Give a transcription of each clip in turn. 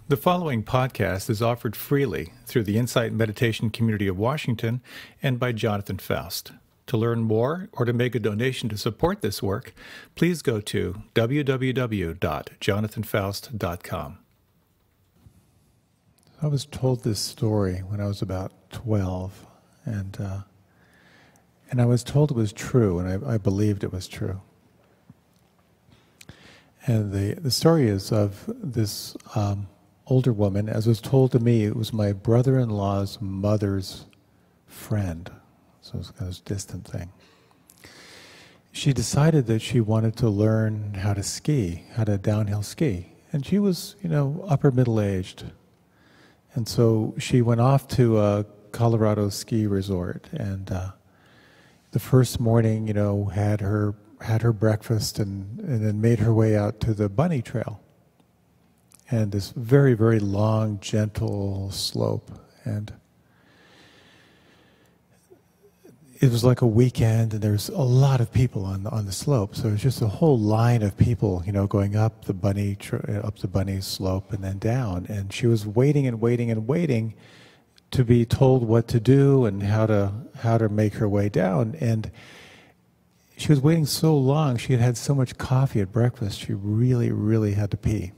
The following podcast is offered freely through the Insight Meditation Community of Washington and by Jonathan Foust. To learn more or to make a donation to support this work, please go to www.jonathanfoust.com. I was told this story when I was about 12, and I was told it was true, and I believed it was true. And the story is of this older woman. As was told to me, it was my brother-in-law's mother's friend, so it was kind of a distant thing. She decided that she wanted to learn how to ski, how to downhill ski, and she was, upper middle-aged. And so she went off to a Colorado ski resort, and the first morning, had her breakfast and then made her way out to the bunny trail. And this very, very long, gentle slope. And it was like a weekend, and there's a lot of people on the slope. So it was just a whole line of people, going up the bunny slope and then down. And she was waiting and waiting and waiting to be told what to do and how to make her way down. And she was waiting so long. She had had so much coffee at breakfast. She really, really had to pee.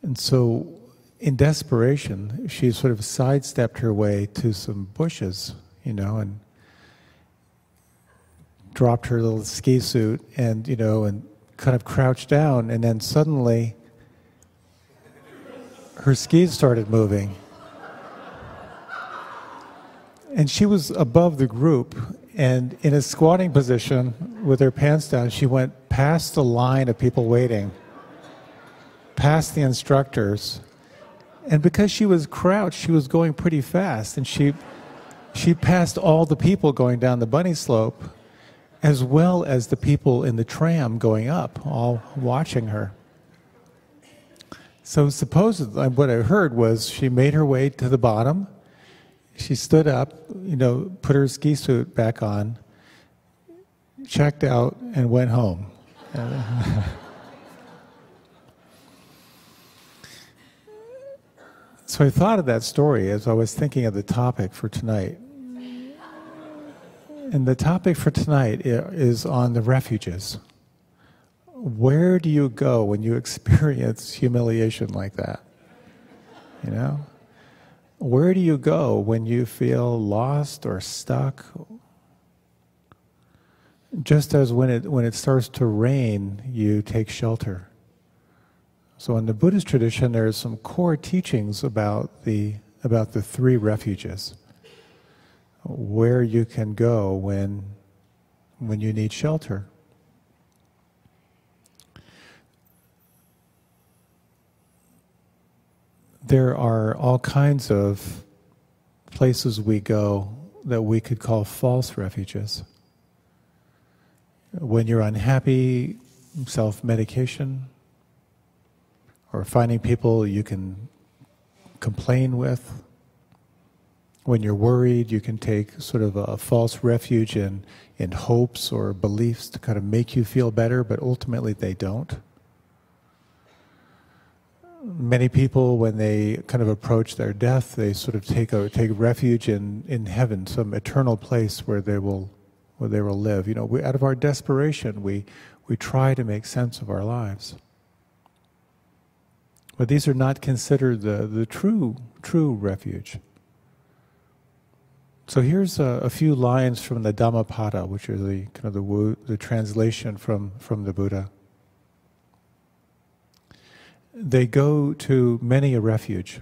And so, in desperation, she sort of sidestepped her way to some bushes, and dropped her little ski suit and, and kind of crouched down. And then suddenly, her skis started moving. And she was above the group, and in a squatting position with her pants down, she went past the line of people waiting, past the instructors, and because she was crouched, she was going pretty fast, and she passed all the people going down the bunny slope, as well as the people in the tram going up, all watching her. So supposedly, what I heard was she made her way to the bottom. She stood up, put her ski suit back on, checked out, and went home. So I thought of that story as I was thinking of the topic for tonight. And the topic for tonight is on the refuges. Where do you go when you experience humiliation like that? Where do you go when you feel lost or stuck? Just as when it starts to rain, you take shelter. So in the Buddhist tradition, there are some core teachings about the three refuges, where you can go when you need shelter. There are all kinds of places we go that we could call false refuges. When you're unhappy, self-medication, or finding people you can complain with. When you're worried, you can take sort of a false refuge in hopes or beliefs to kind of make you feel better, but ultimately they don't. Many people, when they kind of approach their death, they sort of take refuge in heaven, some eternal place where they will live. Out of our desperation, we try to make sense of our lives. But these are not considered the true refuge. So here's a few lines from the Dhammapada, which are the kind of the translation from the Buddha. They go to many a refuge,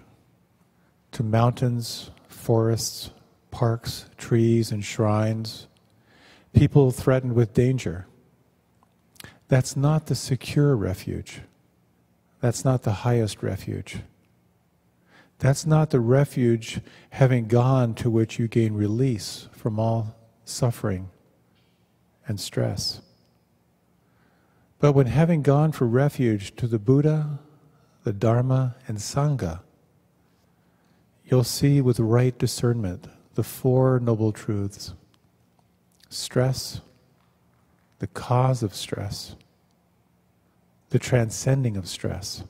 to mountains, forests, parks, trees, and shrines, people threatened with danger. That's not the secure refuge. That's not the highest refuge. That's not the refuge having gone to which you gain release from all suffering and stress. But when having gone for refuge to the Buddha, the Dharma, and Sangha, you'll see with right discernment the Four Noble Truths: stress, the cause of stress, the transcending of stress,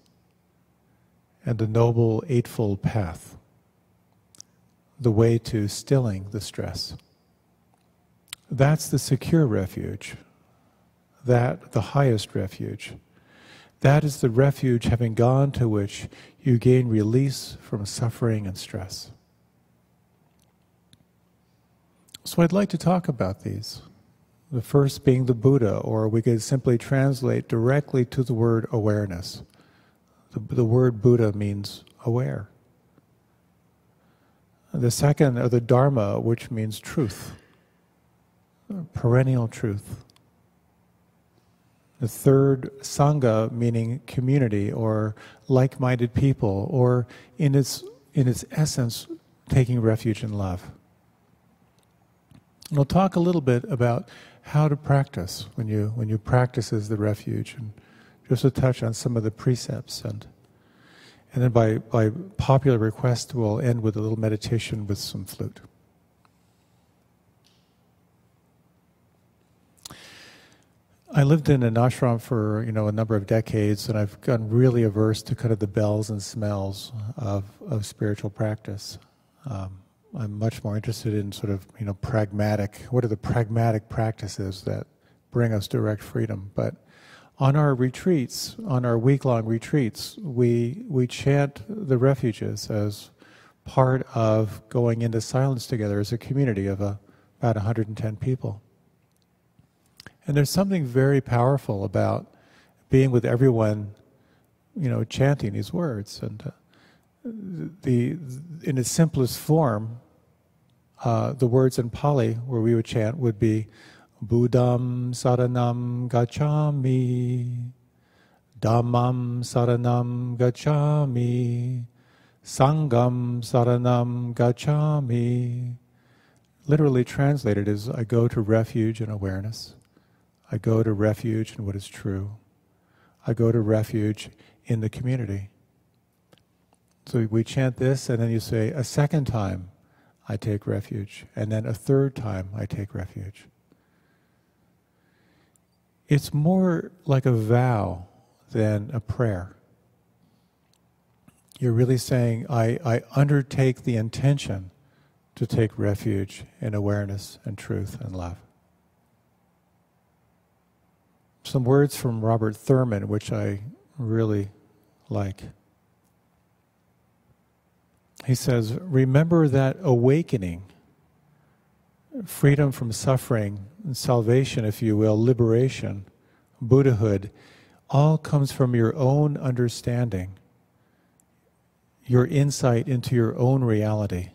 and the Noble Eightfold Path, the way to stilling the stress. That's the secure refuge, that the highest refuge. That is the refuge having gone to which you gain release from suffering and stress. So I'd like to talk about these. The first being the Buddha, or we could simply translate directly to the word awareness. The word Buddha means aware. The second are the Dharma, which means truth, perennial truth. The third, Sangha, meaning community or like-minded people, or in its essence, taking refuge in love. And we'll talk a little bit about how to practice when you practice as the refuge, and just to touch on some of the precepts, and then by popular request we'll end with a little meditation with some flute. I lived in an ashram for a number of decades, and I've gotten really averse to kind of the bells and smells of spiritual practice. I'm much more interested in sort of pragmatic. What are the pragmatic practices that bring us direct freedom? But on our retreats, on our week-long retreats, we chant the refuges as part of going into silence together as a community of about 110 people. And there's something very powerful about being with everyone, chanting these words. And in its simplest form, the words in Pali where we would chant would be Buddham saranam gacchami, Dhammam saranam gacchami, Sangham saranam gacchami. Literally translated is, I go to refuge in awareness. I go to refuge in what is true. I go to refuge in the community. So we chant this, and then you say, a second time, I take refuge. And then a third time, I take refuge. It's more like a vow than a prayer. You're really saying, I undertake the intention to take refuge in awareness and truth and love. Some words from Robert Thurman, which I really like. He says, remember that awakening, freedom from suffering, salvation, if you will, liberation, Buddhahood, all comes from your own understanding, your insight into your own reality.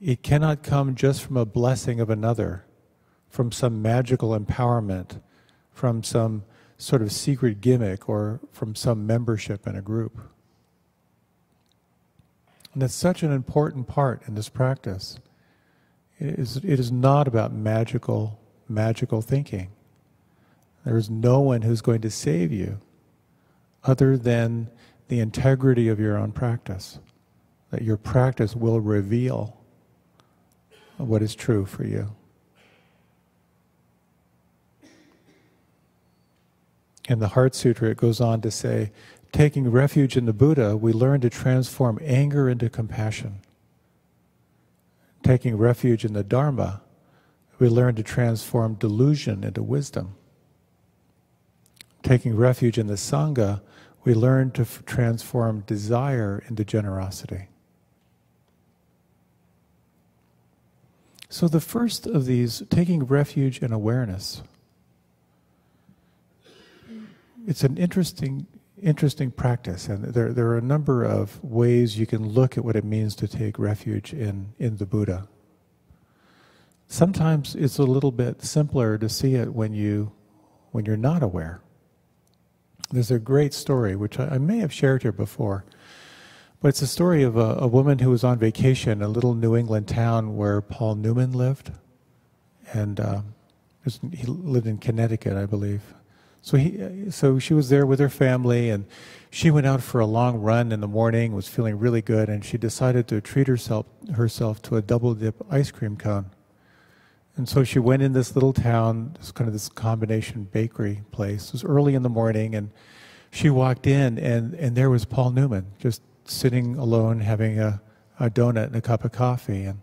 It cannot come just from a blessing of another, from some magical empowerment, from some sort of secret gimmick, or from some membership in a group. And that's such an important part in this practice. It is not about magical thinking. There is no one who's going to save you other than the integrity of your own practice. That your practice will reveal what is true for you. In the Heart Sutra, it goes on to say, taking refuge in the Buddha, we learn to transform anger into compassion. Taking refuge in the Dharma, we learn to transform delusion into wisdom. Taking refuge in the Sangha, we learn to transform desire into generosity. So the first of these, taking refuge in awareness, it's an interesting practice, and there are a number of ways you can look at what it means to take refuge in the Buddha. Sometimes it's a little bit simpler to see it when you're not aware. There's a great story, which I may have shared here before, but it's a story of a woman who was on vacation in a little New England town where Paul Newman lived, and he lived in Connecticut, I believe. So she was there with her family, and she went out for a long run in the morning, was feeling really good, and she decided to treat herself to a double-dip ice cream cone. And so she went in this little town, this combination bakery place. It was early in the morning, and she walked in, and there was Paul Newman, just sitting alone having a donut and a cup of coffee. And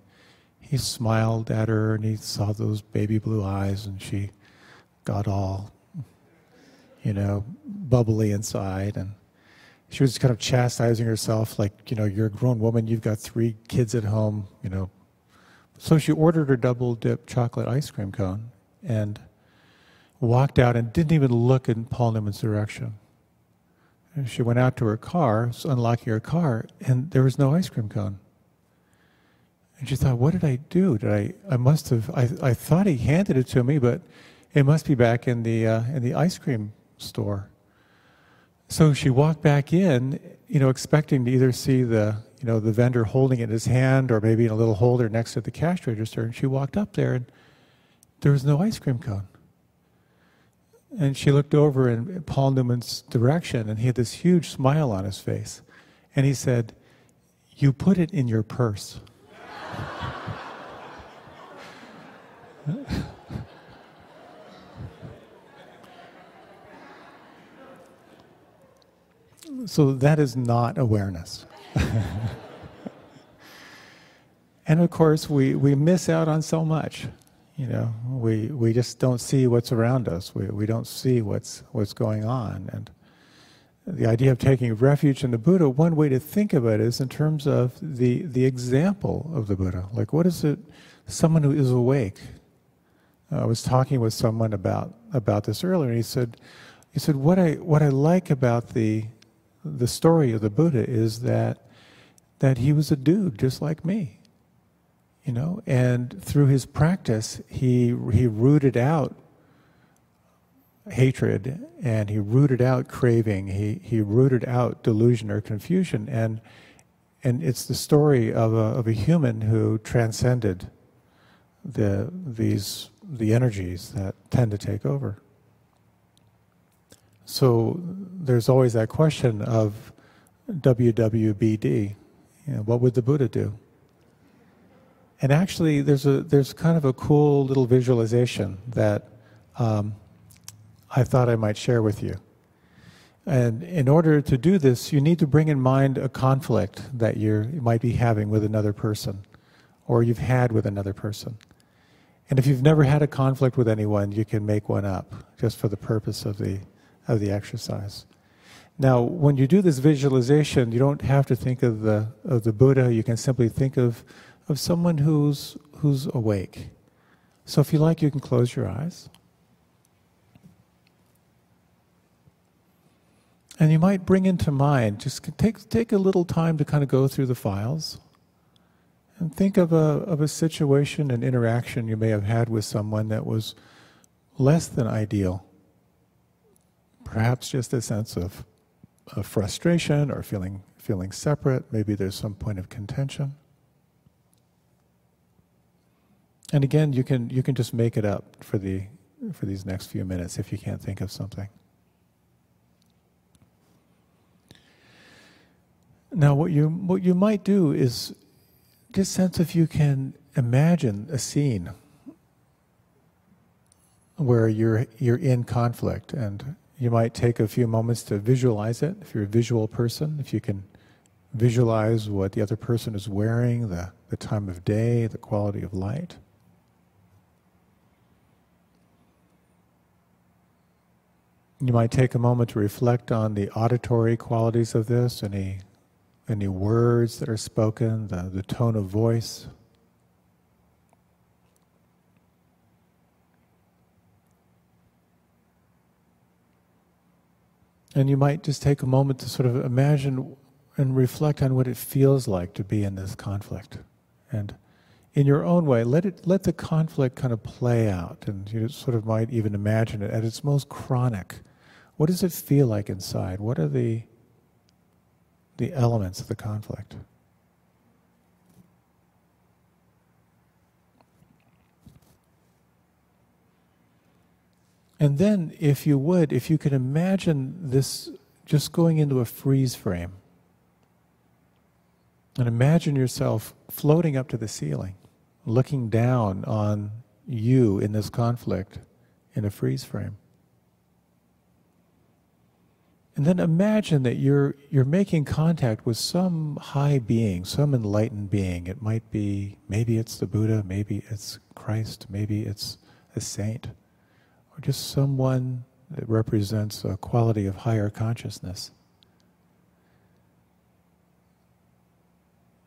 he smiled at her, and he saw those baby blue eyes, and she got all, bubbly inside. And she was kind of chastising herself, like, you're a grown woman, you've got 3 kids at home, So she ordered her double-dip chocolate ice cream cone and walked out and didn't even look in Paul Newman's direction. And she went out to her car, was unlocking her car, and there was no ice cream cone. And she thought, what did I do? I thought he handed it to me, but it must be back in the ice cream store. So she walked back in, expecting to either see the vendor holding it in his hand or maybe in a little holder next to the cash register. And she walked up there, and there was no ice cream cone. And she looked over in Paul Newman's direction, and he had this huge smile on his face. And he said, "You put it in your purse." So that is not awareness. And of course, we miss out on so much. We just don't see what's around us. We don't see what's going on. And the idea of taking refuge in the Buddha, one way to think of it is in terms of the example of the Buddha. Like, what is it? Someone who is awake. I was talking with someone about this earlier, and he said, what I like about the story of the Buddha is that he was a dude just like me. And through his practice, he rooted out hatred, and he rooted out craving, he rooted out delusion or confusion, and it's the story of a human who transcended the energies that tend to take over. So there's always that question of WWBD, what would the Buddha do? And actually, there's kind of a cool little visualization that I thought I might share with you. And in order to do this, you need to bring in mind a conflict that you might be having with another person, or you've had with another person. And if you've never had a conflict with anyone, you can make one up just for the purpose of the exercise. Now, when you do this visualization, you don't have to think of the Buddha. You can simply think of someone who's awake. So if you like, you can close your eyes. And you might bring into mind, just take a little time to kind of go through the files and think of a situation, an interaction you may have had with someone that was less than ideal. Perhaps just a sense of frustration or feeling separate. Maybe there's some point of contention. And again, you can just make it up for these next few minutes if you can't think of something. Now, what you might do is just sense if you can imagine a scene where you're in conflict, and you might take a few moments to visualize it. If you're a visual person, if you can visualize what the other person is wearing, the time of day, the quality of light. You might take a moment to reflect on the auditory qualities of this, any words that are spoken, the tone of voice. And you might just take a moment to sort of imagine and reflect on what it feels like to be in this conflict. And in your own way, let the conflict kind of play out, and you sort of might even imagine it at its most chronic. What does it feel like inside? What are the elements of the conflict? And then, if you could imagine this just going into a freeze frame, and imagine yourself floating up to the ceiling, looking down on you in this conflict in a freeze frame. And then imagine that you're making contact with some high being, some enlightened being. It might be, maybe it's the Buddha, maybe it's Christ, maybe it's a saint, or just someone that represents a quality of higher consciousness.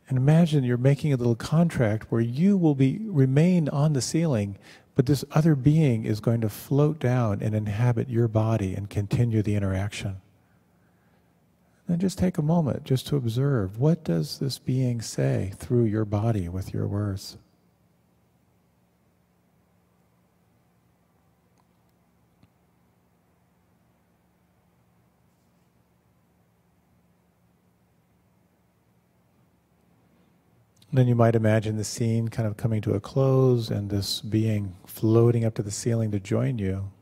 And imagine you're making a little contract where you will remain on the ceiling, but this other being is going to float down and inhabit your body and continue the interaction. Then just take a moment just to observe, what does this being say through your body with your words? Then you might imagine the scene kind of coming to a close and this being floating up to the ceiling to join you,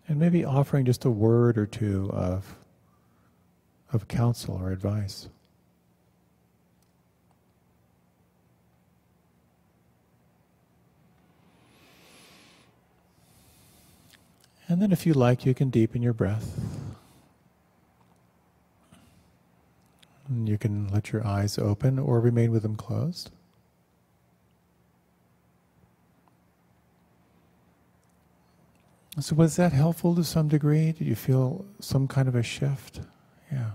and maybe offering just a word or two of counsel or advice. And then if you like, you can deepen your breath. And you can let your eyes open or remain with them closed. So was that helpful to some degree? Did you feel some kind of a shift? Yeah.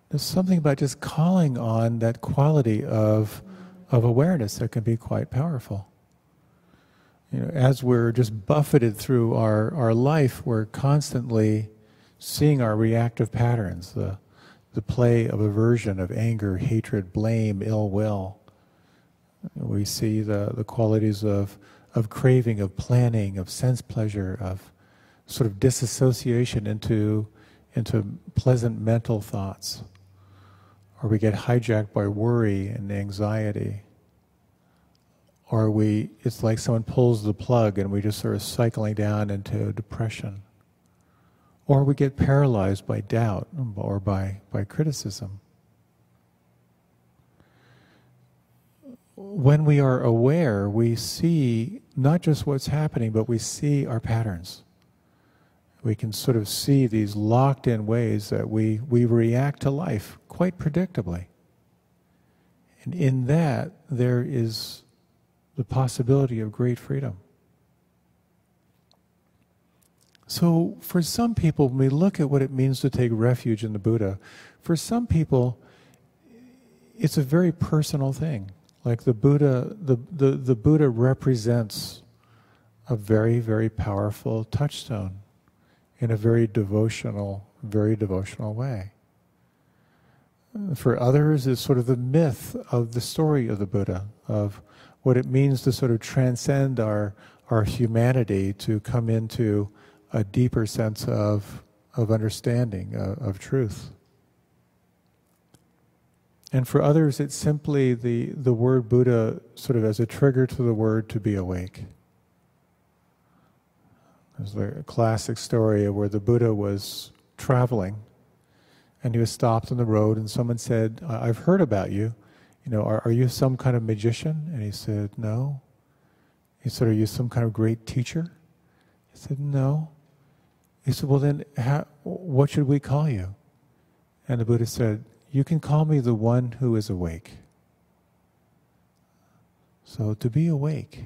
There's something about just calling on that quality of awareness that can be quite powerful. You know, as we're just buffeted through our life, we're constantly seeing our reactive patterns, the play of aversion, of anger, hatred, blame, ill will. We see the qualities of craving, of planning, of sense pleasure, of sort of disassociation into pleasant mental thoughts. Or we get hijacked by worry and anxiety. Or it's like someone pulls the plug and we just sort of cycling down into depression. Or we get paralyzed by doubt or by criticism. When we are aware, we see not just what's happening, but we see our patterns. We can sort of see these locked-in ways that we react to life quite predictably. And in that, there is the possibility of great freedom. So for some people, when we look at what it means to take refuge in the Buddha, for some people, it's a very personal thing. Like the Buddha, the Buddha represents a very, very powerful touchstone in a very devotional way. For others, it's sort of the myth of the story of the Buddha, of what it means to sort of transcend our humanity, to come into a deeper sense of understanding, of truth. And for others, it's simply the word Buddha sort of as a trigger to the word to be awake. There's a classic story where the Buddha was traveling and he was stopped on the road and someone said, I've heard about you. You know, are you some kind of magician? And he said, no. He said, are you some kind of great teacher? He said, no. He said, well then, what should we call you? And the Buddha said, you can call me the one who is awake. So to be awake,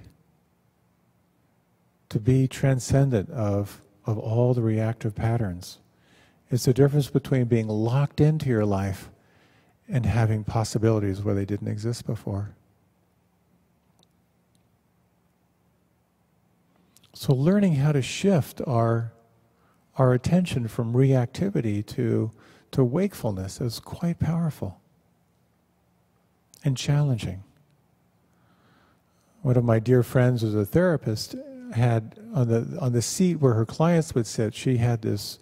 to be transcendent of all the reactive patterns, it's the difference between being locked into your life and having possibilities where they didn't exist before. So learning how to shift our attention from reactivity to wakefulness is quite powerful and challenging. One of my dear friends who's a therapist had on the seat where her clients would sit, she had this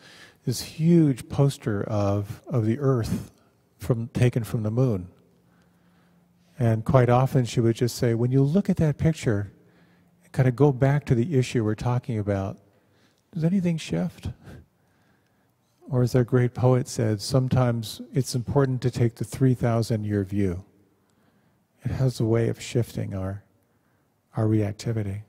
huge poster of the earth taken from the moon. And quite often she would just say, when you look at that picture, kind of go back to the issue we're talking about, does anything shift? Or as our great poet said, sometimes it's important to take the 3,000-year view. It has a way of shifting our reactivity.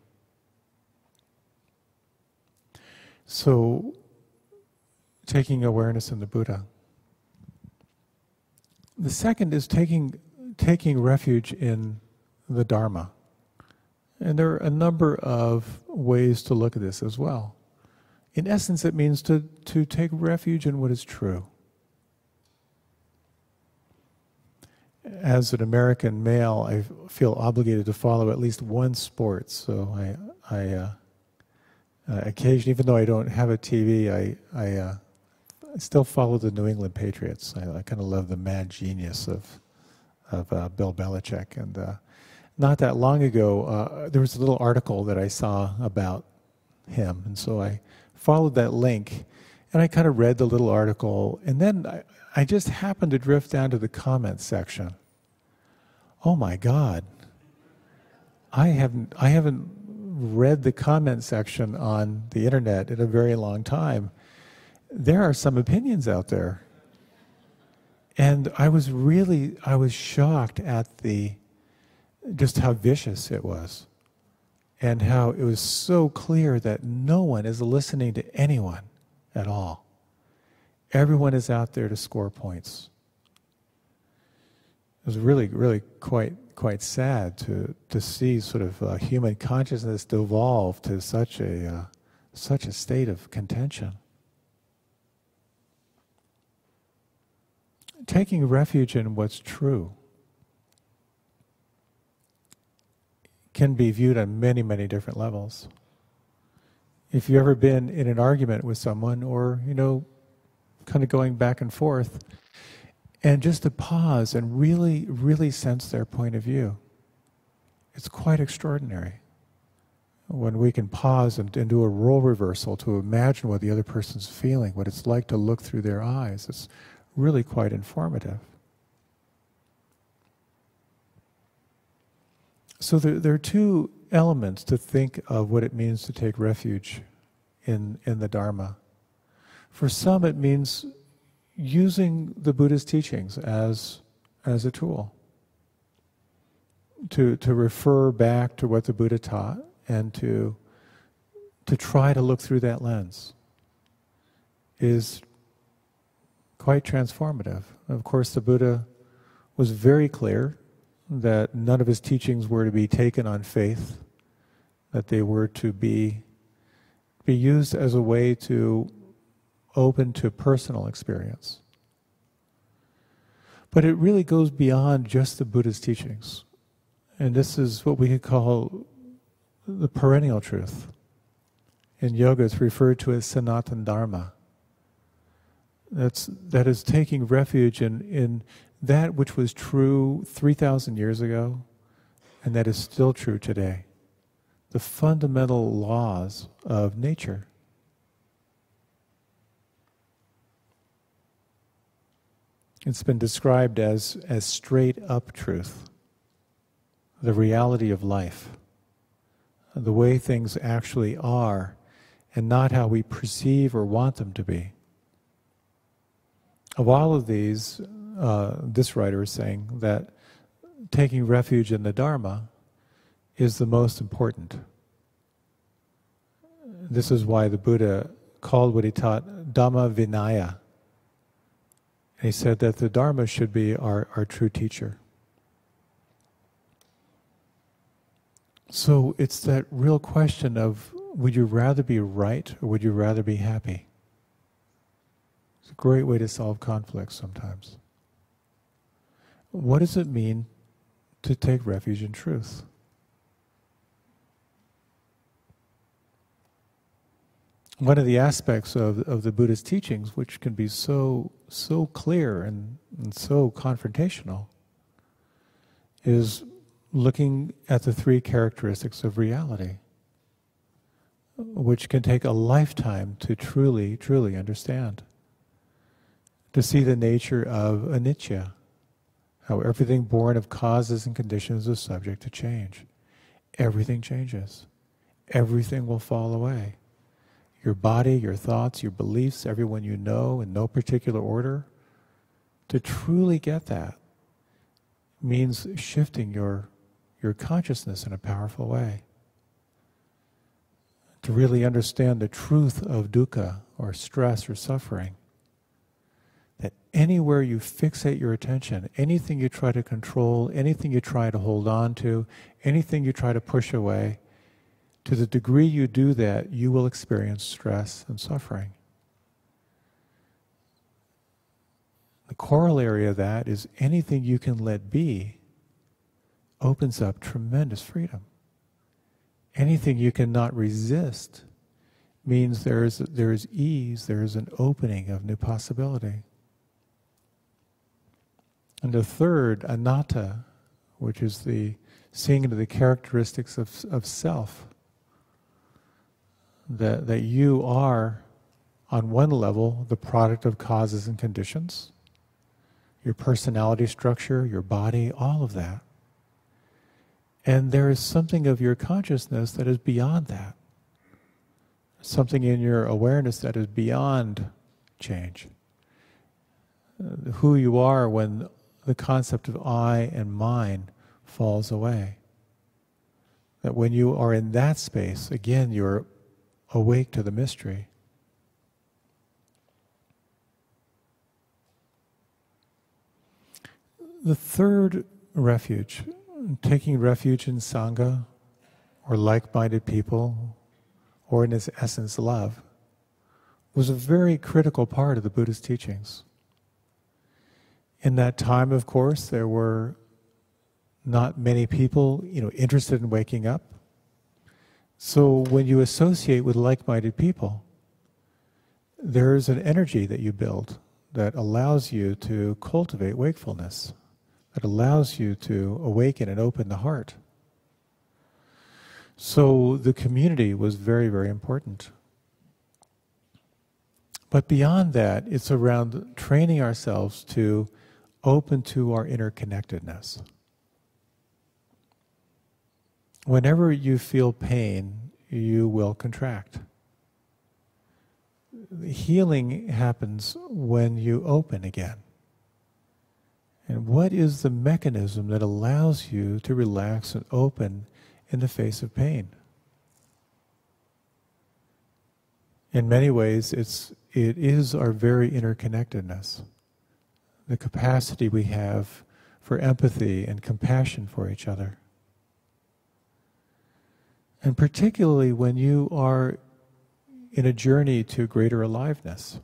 taking awareness in the Buddha. The second is taking refuge in the Dharma. And there are a number of ways to look at this as well. In essence, it means to take refuge in what is true. As an American male, I feel obligated to follow at least one sport. So I occasionally, even though I don't have a TV, I still follow the New England Patriots. I kind of love the mad genius of Bill Belichick. And not that long ago, there was a little article that I saw about him, and so I followed that link, and I kind of read the little article, and then I just happened to drift down to the comments section. Oh my God! I haven't read the comment section on the internet in a very long time. There are some opinions out there, and I was shocked at just how vicious it was, and how it was so clear that no one is listening to anyone at all. Everyone is out there to score points. It was really quite sad to see sort of human consciousness devolve to such a state of contention. Taking refuge in what's true can be viewed on many, many different levels. If you've ever been in an argument with someone, or, kind of going back and forth, and just to pause and really, really sense their point of view, it's quite extraordinary. When we can pause and do a role reversal to imagine what the other person's feeling, what it's like to look through their eyes, it's really quite informative. So there are two elements to think of what it means to take refuge in the Dharma. For some, it means using the Buddha's teachings as a tool to refer back to what the Buddha taught, and to try to look through that lens is quite transformative. Of course, the Buddha was very clear that none of his teachings were to be taken on faith, that they were to be used as a way to open to personal experience. But it really goes beyond just the Buddha's teachings. And this is what we could call the perennial truth. In yoga, it's referred to as Sanatana Dharma. That is taking refuge in that which was true 3,000 years ago, and that is still true today. The fundamental laws of nature. It's been described as straight up truth, the reality of life, the way things actually are, and not how we perceive or want them to be. Of all of these, this writer is saying that taking refuge in the Dharma is the most important. This is why the Buddha called what he taught Dhamma Vinaya. And he said that the Dharma should be our true teacher. So it's that real question of, would you rather be right or would you rather be happy? It's a great way to solve conflicts sometimes. What does it mean to take refuge in truth? One of the aspects of the Buddha's teachings, which can be so clear and so confrontational, is looking at the three characteristics of reality, which can take a lifetime to truly, truly understand. To see the nature of anicca, how everything born of causes and conditions is subject to change. Everything changes. Everything will fall away. Your body, your thoughts, your beliefs, everyone you know in no particular order. To truly get that means shifting your consciousness in a powerful way. To really understand the truth of dukkha, or stress or suffering, that anywhere you fixate your attention, anything you try to control, anything you try to hold on to, anything you try to push away, to the degree you do that, you will experience stress and suffering. The corollary of that is anything you can let be opens up tremendous freedom. Anything you cannot resist means there is ease, there is an opening of new possibility. And the third, anatta, which is the seeing into the characteristics of self, that you are, on one level, the product of causes and conditions, your personality structure, your body, all of that. And there is something of your consciousness that is beyond that. Something in your awareness that is beyond change. Who you are when the concept of I and mine falls away. That when you are in that space, again, you're awake to the mystery. The third refuge, taking refuge in Sangha, or like-minded people, or in its essence, love, was a very critical part of the Buddha's teachings. In that time, of course, there were not many people, interested in waking up. So when you associate with like-minded people, there's an energy that you build that allows you to cultivate wakefulness, that allows you to awaken and open the heart. So the community was very, very important. But beyond that, it's around training ourselves to open to our interconnectedness. Whenever you feel pain, you will contract. The healing happens when you open again. And what is the mechanism that allows you to relax and open in the face of pain? In many ways, it is our very interconnectedness, the capacity we have for empathy and compassion for each other. And particularly when you are in a journey to greater aliveness,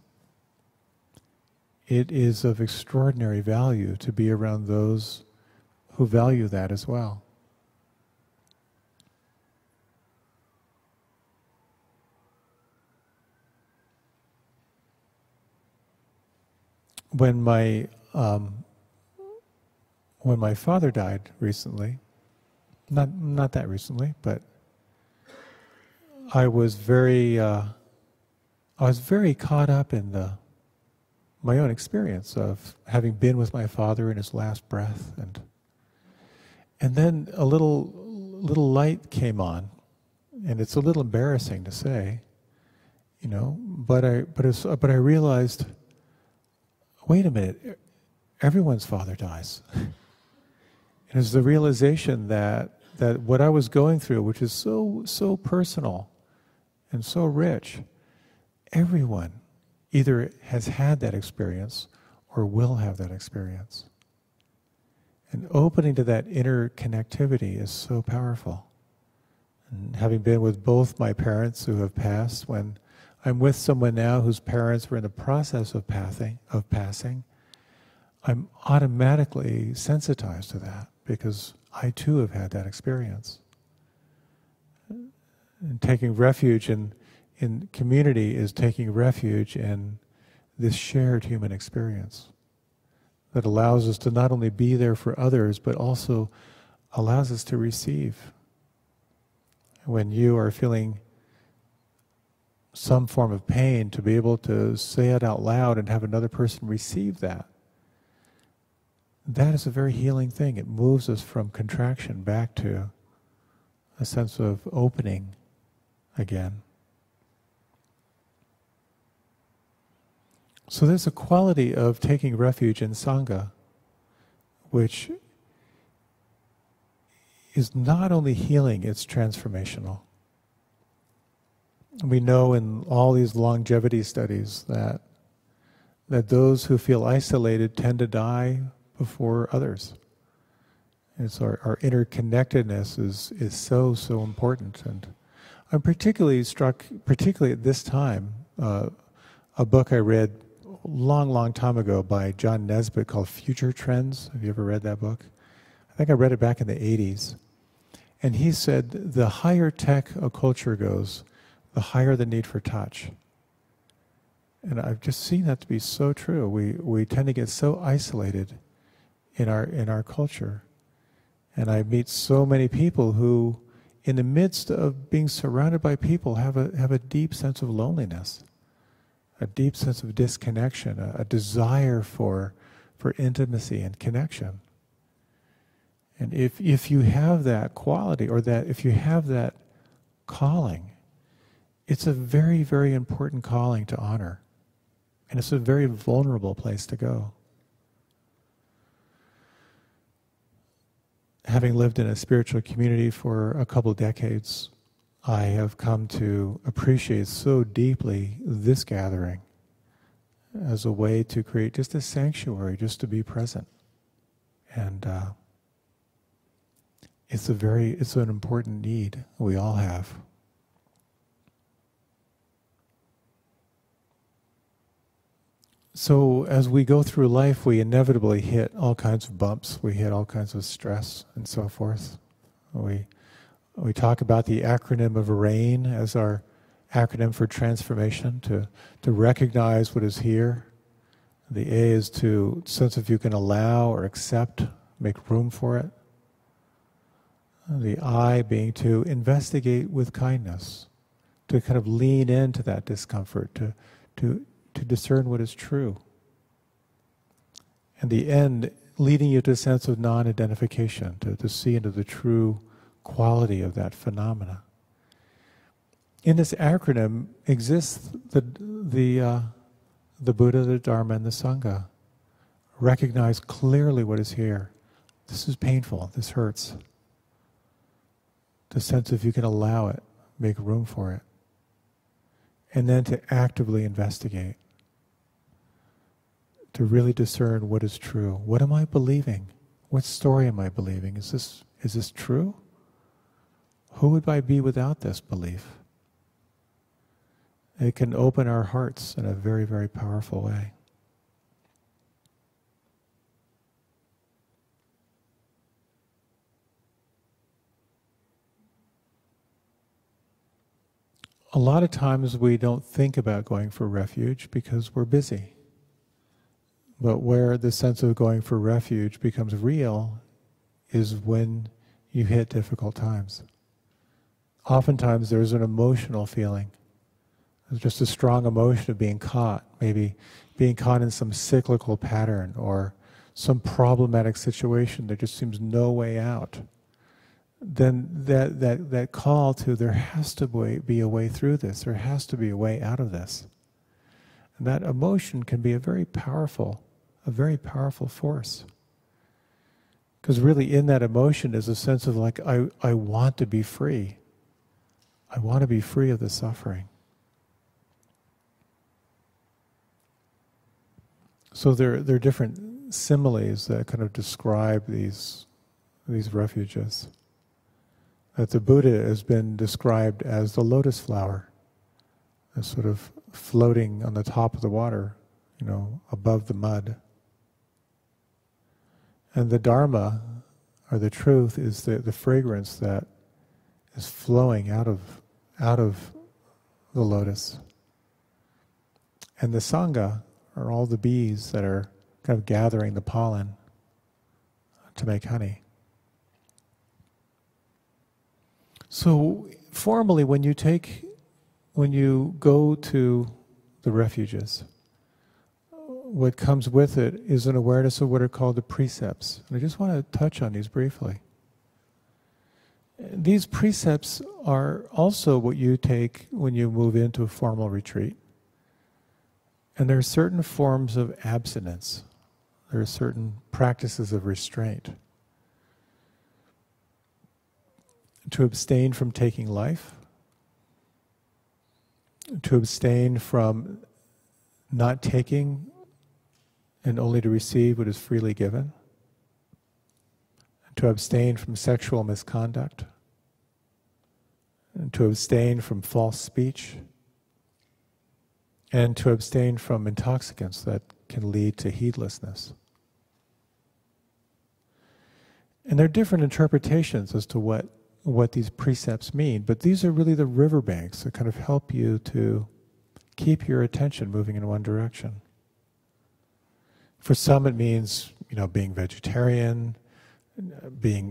it is of extraordinary value to be around those who value that as well. When my father died recently, not that recently, but I was very caught up in my own experience of having been with my father in his last breath, and then a little light came on, and it's a little embarrassing to say, but I realized, wait a minute, everyone's father dies. And it's the realization that what I was going through, which is so personal and so rich, everyone either has had that experience or will have that experience. And opening to that interconnectivity is so powerful. And having been with both my parents who have passed, when I'm with someone now whose parents were in the process of passing, I'm automatically sensitized to that because I too have had that experience. And taking refuge in community is taking refuge in this shared human experience that allows us to not only be there for others, but also allows us to receive. When you are feeling some form of pain, to be able to say it out loud and have another person receive that, that is a very healing thing. It moves us from contraction back to a sense of opening again. So there's a quality of taking refuge in Sangha which is not only healing, it's transformational. We know in all these longevity studies that that those who feel isolated tend to die before others. And so our interconnectedness is so important. And I'm particularly struck, particularly at this time, a book I read a long time ago by John Nesbitt called Future Trends. Have you ever read that book? I think I read it back in the 80s. And he said, the higher tech a culture goes, the higher the need for touch. And I've just seen that to be so true. We tend to get so isolated in our culture. And I meet so many people who, in the midst of being surrounded by people, have a deep sense of loneliness, a deep sense of disconnection, a desire for intimacy and connection. And if you have that quality, or that if you have that calling, it's a very, very important calling to honor. And it's a very vulnerable place to go. Having lived in a spiritual community for a couple of decades, I have come to appreciate so deeply this gathering as a way to create just a sanctuary, just to be present. And it's an important need we all have. So as we go through life, we inevitably hit all kinds of bumps. We hit all kinds of stress and so forth. We talk about the acronym of RAIN as our acronym for transformation, to recognize what is here. The A is to sense if you can allow or accept, make room for it. The I being to investigate with kindness, to kind of lean into that discomfort, to discern what is true. And the N leading you to a sense of non-identification, to see into the true quality of that phenomena. In this acronym exists the Buddha, the Dharma, and the Sangha. Recognize clearly what is here. This is painful, this hurts. The sense if you can allow it, make room for it. And then to actively investigate. To really discern what is true. What am I believing? What story am I believing? Is this true? Who would I be without this belief? It can open our hearts in a very, very powerful way. A lot of times we don't think about going for refuge because we're busy. But where the sense of going for refuge becomes real is when you hit difficult times. Oftentimes there's an emotional feeling. There's just a strong emotion of being caught, maybe being caught in some cyclical pattern or some problematic situation. There just seems no way out. Then that call to there has to be a way through this, there has to be a way out of this. And that emotion can be a very powerful force. Because really in that emotion is a sense of like, I want to be free. I want to be free of the suffering. So there are different similes that kind of describe these refuges. That the Buddha has been described as the lotus flower, as sort of floating on the top of the water, above the mud. And the Dharma, or the truth, is the fragrance that is flowing out of the lotus. And the Sangha are all the bees that are kind of gathering the pollen to make honey. So formally, when you go to the refuges, what comes with it is an awareness of what are called the precepts. And I just want to touch on these briefly. These precepts are also what you take when you move into a formal retreat. And there are certain forms of abstinence. There are certain practices of restraint. To abstain from taking life, to abstain from not taking and only to receive what is freely given, and to abstain from sexual misconduct, and to abstain from false speech, and to abstain from intoxicants that can lead to heedlessness. And there are different interpretations as to what these precepts mean, but these are really the riverbanks that kind of help you to keep your attention moving in one direction. For some it means, being vegetarian,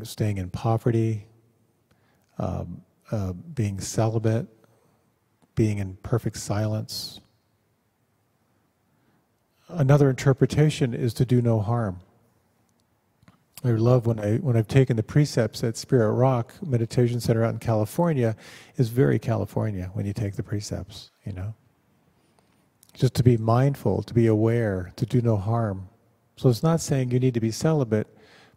staying in poverty, being celibate, being in perfect silence. Another interpretation is to do no harm. I love when I've taken the precepts at Spirit Rock Meditation Center out in California. Is very California when you take the precepts, Just to be mindful, to be aware, to do no harm. So it's not saying you need to be celibate,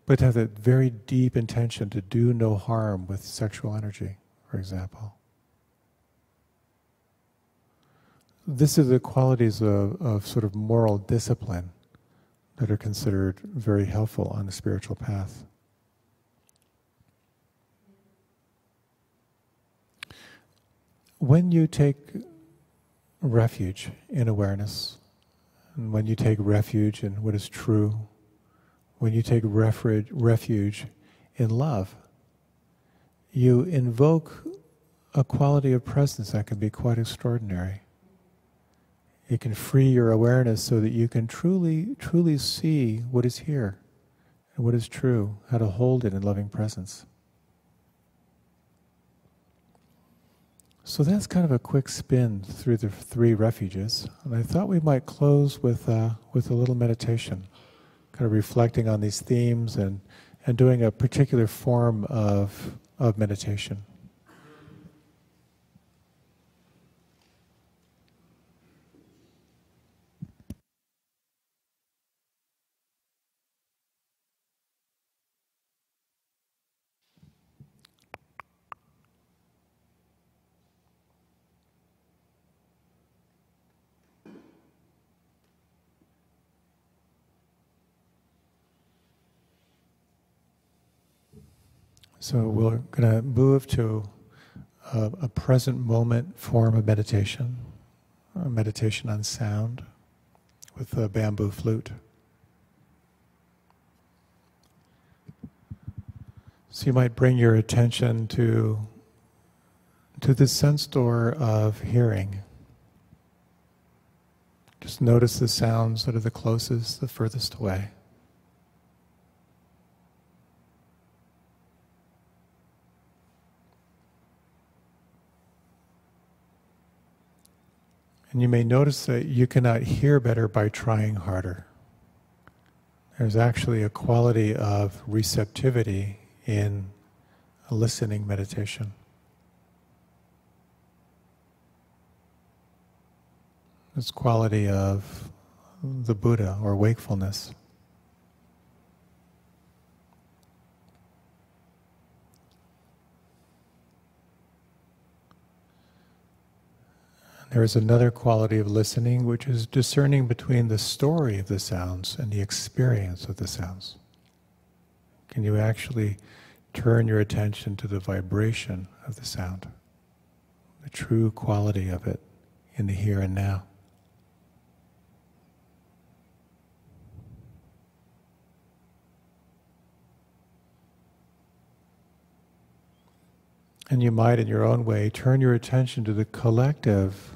but to have that very deep intention to do no harm with sexual energy, for example. This is the qualities of sort of moral discipline that are considered very helpful on the spiritual path. When you take refuge in awareness, and when you take refuge in what is true, when you take refuge in love, you invoke a quality of presence that can be quite extraordinary. It can free your awareness so that you can truly, truly see what is here and what is true, how to hold it in loving presence. So that's kind of a quick spin through the 3 refuges. And I thought we might close with a little meditation, kind of reflecting on these themes and doing a particular form of meditation. So we're going to move to a present moment form of meditation, a meditation on sound with a bamboo flute. So you might bring your attention to the sense door of hearing. Just notice the sounds that are the closest, the furthest away. And you may notice that you cannot hear better by trying harder. There's actually a quality of receptivity in a listening meditation. This quality of the Buddha or wakefulness. There is another quality of listening, which is discerning between the story of the sounds and the experience of the sounds. Can you actually turn your attention to the vibration of the sound, the true quality of it in the here and now? And you might, in your own way, turn your attention to the collective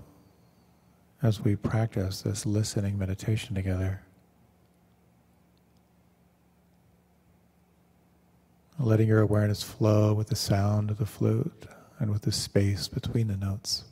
as we practice this listening meditation together. Letting your awareness flow with the sound of the flute and with the space between the notes.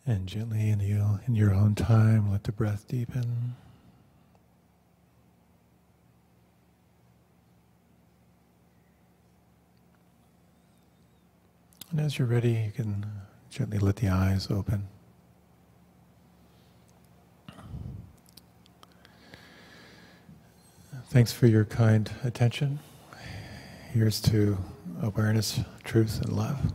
And gently in your own time, let the breath deepen. And as you're ready, you can gently let the eyes open. Thanks for your kind attention. Here's to awareness, truth, and love.